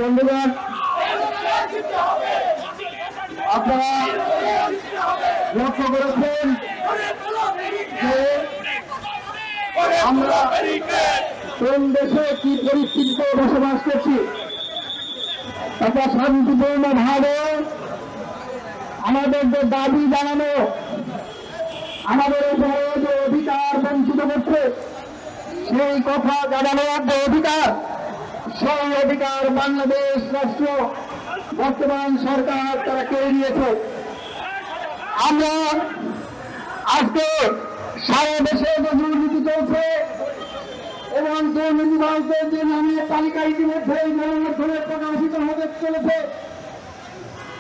বন্ধুগণ, আপনারা লক্ষ্য করেছেন যে আমরা কোন দেশে কি পরিস্থিতিতে বসবাস করছি। একটা শান্তিপূর্ণ ভাবে আমাদের যে দাবি জানানো, আমাদের উপরে যে অধিকার বঞ্চিত করছে, সেই কথা জানানোর যে অধিকার, সেই অধিকার বাংলাদেশ রাষ্ট্র বর্তমান সরকার তারা কেড়ে নিয়েছে। আমরা আজকে সারা দেশে যে দুর্নীতি চলছে এবং দুর্নীতিবাজদের যে নামের তালিকা ইতিমধ্যে গণমাধ্যমে প্রকাশিত হতে চলেছে,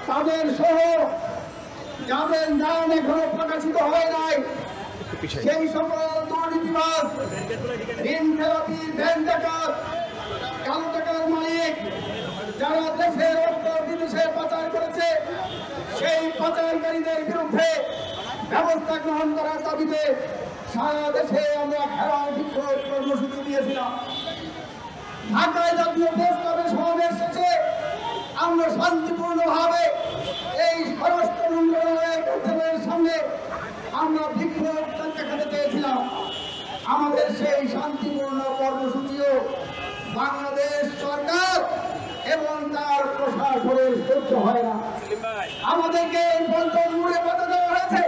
তাদের সহ যাদের নাম এখনো প্রকাশিত হয় নাই, সেই সকল দুর্নীতিবাজ, ঋণ খেলাপি, ব্যাংক ডাকাত, কালো টাকার মালিক, যারা দেশের অর্থ বিদেশে পাচার করেছে, সেই পাচারকারীদের বিরুদ্ধে ব্যবস্থা গ্রহণ করার দাবিতে সারা দেশে আমরা ঘেরাও বিক্ষোভ কর্মসূচি দিয়েছিলাম। ঢাকায় জাতীয় প্রেস ক্লাবের সমাবেশ শেষে আমরা শান্তিপূর্ণভাবে এই স্বরাষ্ট্র মন্ত্রণালয়ের কার্যালয়ের সামনে আমরা বিক্ষোভ দেখাতে চেয়েছিলাম। আমাদের সেই শান্তিপূর্ণ কর্মসূচিও বাংলাদেশ সরকার এবং তার প্রশাসনের সহ্য হয় না। আমাদেরকে এই পল্টন মোড়ে বাধা দেওয়া হয়েছে।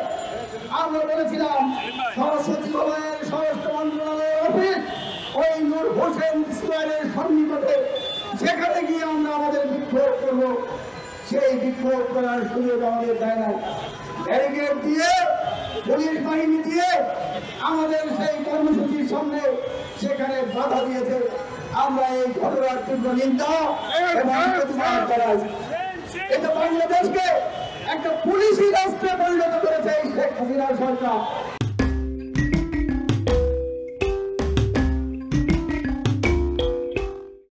আমরা বলেছিলাম সচিবালয়ের স্বরাষ্ট্র মন্ত্রণালয়ের অফিস ওই নূর হোসেন স্কোয়ারের সন্নিকটে, সেখানে গিয়ে আমরা আমাদের বিক্ষোভ করব। সেই বিক্ষোভ করার সুযোগ আমাদের দেয় না। ব্যারিকেড দিয়ে, পুলিশ বাহিনী দিয়ে আমাদের সেই কর্মসূচির সামনে সেখানে বাধা দিয়েছে। আমরা এই ঘটনার তীব্র নিন্দা এবং প্রতিবাদ জানাই। এটা বাংলাদেশকে একটা পুলিশি রাষ্ট্রে পরিণত করেছে এই শেখ হাসিনা সরকার।